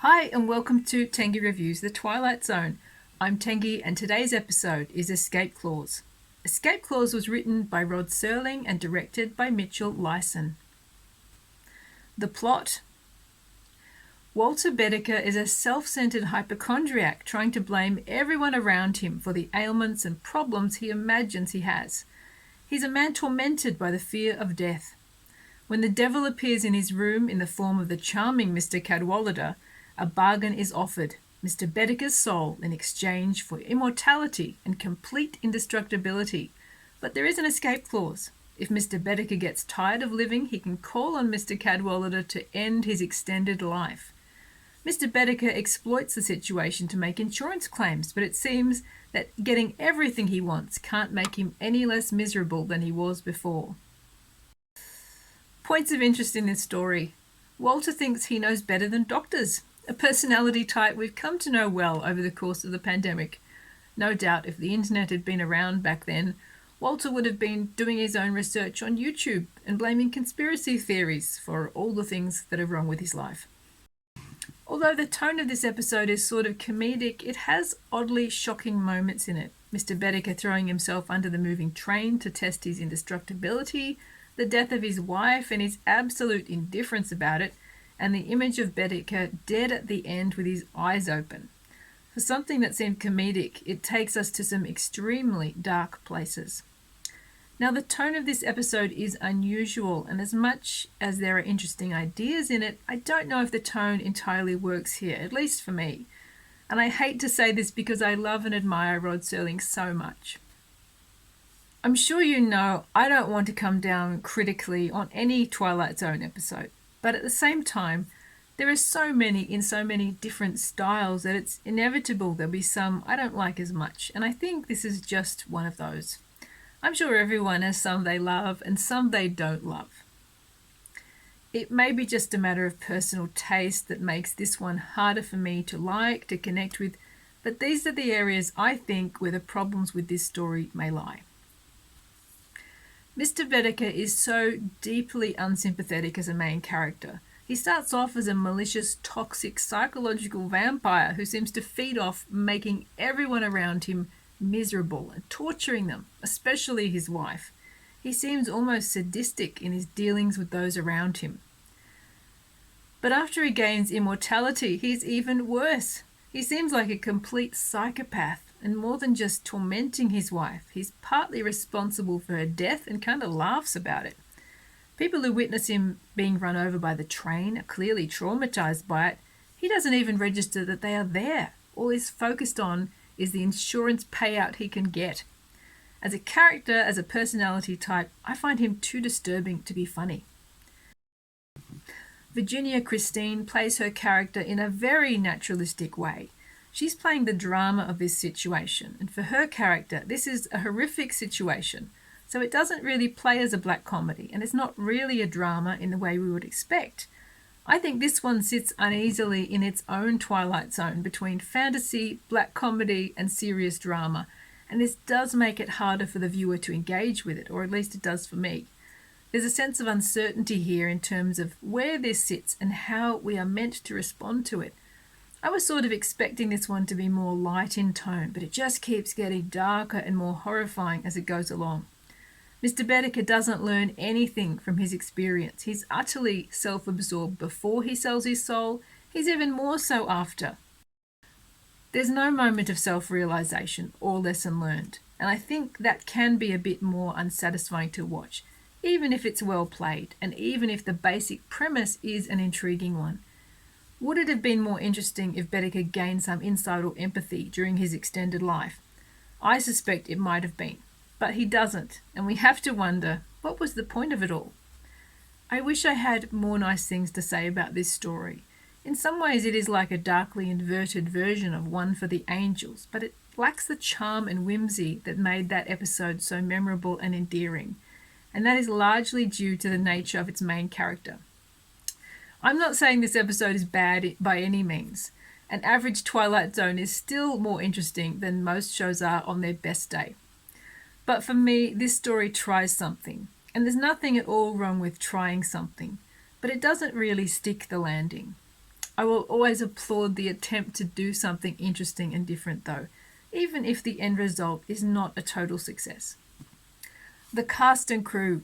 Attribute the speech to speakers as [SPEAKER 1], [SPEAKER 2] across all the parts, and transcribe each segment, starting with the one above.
[SPEAKER 1] Hi and welcome to Tengy Reviews The Twilight Zone. I'm Tengy and today's episode is Escape Clause. Escape Clause was written by Rod Serling and directed by Mitchell Leisen. The plot: Walter Bedeker is a self-centered hypochondriac trying to blame everyone around him for the ailments and problems he imagines he has. He's a man tormented by the fear of death. When the devil appears in his room in the form of the charming Mr. Cadwallader, a bargain is offered: Mr. Bedeker's soul in exchange for immortality and complete indestructibility. But there is an escape clause. If Mr. Bedeker gets tired of living, he can call on Mr. Cadwallader to end his extended life. Mr. Bedeker exploits the situation to make insurance claims, but it seems that getting everything he wants can't make him any less miserable than he was before. Points of interest in this story. Walter thinks he knows better than doctors, a personality type we've come to know well over the course of the pandemic. No doubt if the internet had been around back then, Walter would have been doing his own research on YouTube and blaming conspiracy theories for all the things that are wrong with his life. Although the tone of this episode is sort of comedic, it has oddly shocking moments in it. Mr. Bedeker throwing himself under the moving train to test his indestructibility, the death of his wife and his absolute indifference about it, and the image of Bedeker dead at the end with his eyes open. For something that seemed comedic, it takes us to some extremely dark places. Now, the tone of this episode is unusual, and as much as there are interesting ideas in it, I don't know if the tone entirely works here, at least for me. And I hate to say this because I love and admire Rod Serling so much. I'm sure you know I don't want to come down critically on any Twilight Zone episode, but at the same time, there are so many in so many different styles that it's inevitable there'll be some I don't like as much, and I think this is just one of those. I'm sure everyone has some they love and some they don't love. It may be just a matter of personal taste that makes this one harder for me to like, to connect with, but these are the areas I think where the problems with this story may lie. Mr. Bedeker is so deeply unsympathetic as a main character. He starts off as a malicious, toxic, psychological vampire who seems to feed off making everyone around him miserable and torturing them, especially his wife. He seems almost sadistic in his dealings with those around him. But after he gains immortality, he's even worse. He seems like a complete psychopath, and more than just tormenting his wife, he's partly responsible for her death and kind of laughs about it. People who witness him being run over by the train are clearly traumatized by it. He doesn't even register that they are there. All he's focused on is the insurance payout he can get. As a character, as a personality type, I find him too disturbing to be funny. Virginia Christine plays her character in a very naturalistic way. She's playing the drama of this situation, and for her character, this is a horrific situation, so it doesn't really play as a black comedy, and it's not really a drama in the way we would expect. I think this one sits uneasily in its own Twilight Zone between fantasy, black comedy, and serious drama, and this does make it harder for the viewer to engage with it, or at least it does for me. There's a sense of uncertainty here in terms of where this sits and how we are meant to respond to it. I was sort of expecting this one to be more light in tone, but it just keeps getting darker and more horrifying as it goes along. Mr. Bedeker doesn't learn anything from his experience. He's utterly self-absorbed before he sells his soul. He's even more so after. There's no moment of self-realization or lesson learned, and I think that can be a bit more unsatisfying to watch, even if it's well played, and even if the basic premise is an intriguing one. Would it have been more interesting if Bedeker gained some insight or empathy during his extended life? I suspect it might have been, but he doesn't, and we have to wonder, what was the point of it all? I wish I had more nice things to say about this story. In some ways it is like a darkly inverted version of One for the Angels, but it lacks the charm and whimsy that made that episode so memorable and endearing, and that is largely due to the nature of its main character. I'm not saying this episode is bad by any means. An average Twilight Zone is still more interesting than most shows are on their best day. But for me, this story tries something, and there's nothing at all wrong with trying something, but it doesn't really stick the landing. I will always applaud the attempt to do something interesting and different though, even if the end result is not a total success. The cast and crew.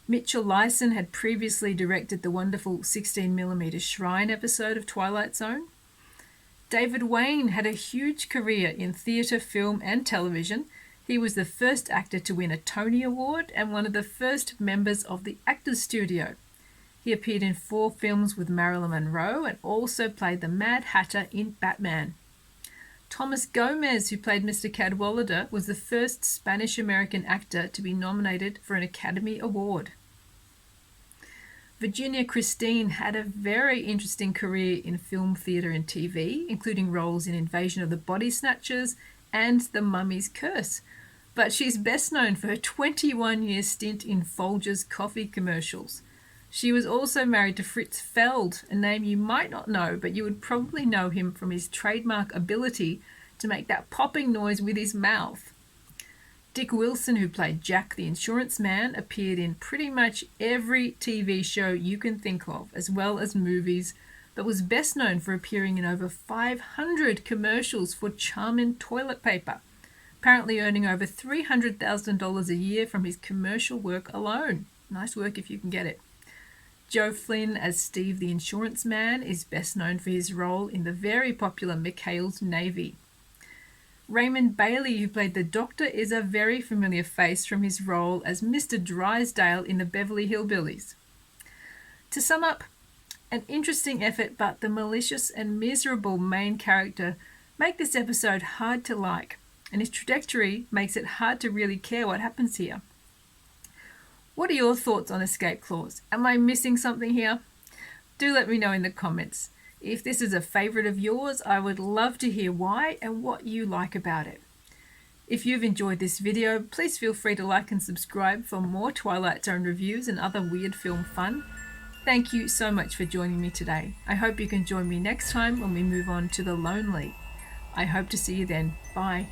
[SPEAKER 1] Mitchell Leisen had previously directed the wonderful 16mm Shrine episode of Twilight Zone. David Wayne had a huge career in theatre, film and television. He was the first actor to win a Tony Award and one of the first members of the Actors Studio. He appeared in 4 films with Marilyn Monroe and also played the Mad Hatter in Batman. Thomas Gomez, who played Mr. Cadwallader, was the first Spanish-American actor to be nominated for an Academy Award. Virginia Christine had a very interesting career in film, theatre and TV, including roles in Invasion of the Body Snatchers and The Mummy's Curse. But she's best known for her 21-year stint in Folgers coffee commercials. She was also married to Fritz Feld, a name you might not know, but you would probably know him from his trademark ability to make that popping noise with his mouth. Dick Wilson, who played Jack the Insurance Man, appeared in pretty much every TV show you can think of, as well as movies, but was best known for appearing in over 500 commercials for Charmin toilet paper, apparently earning over $300,000 a year from his commercial work alone. Nice work if you can get it. Joe Flynn as Steve the Insurance Man is best known for his role in the very popular McHale's Navy. Raymond Bailey, who played the Doctor, is a very familiar face from his role as Mr. Drysdale in the Beverly Hillbillies. To sum up, an interesting effort, but the malicious and miserable main character make this episode hard to like, and his trajectory makes it hard to really care what happens here. What are your thoughts on Escape Clause? Am I missing something here? Do let me know in the comments. If this is a favourite of yours, I would love to hear why and what you like about it. If you've enjoyed this video, please feel free to like and subscribe for more Twilight Zone reviews and other weird film fun. Thank you so much for joining me today. I hope you can join me next time when we move on to The Lonely. I hope to see you then. Bye.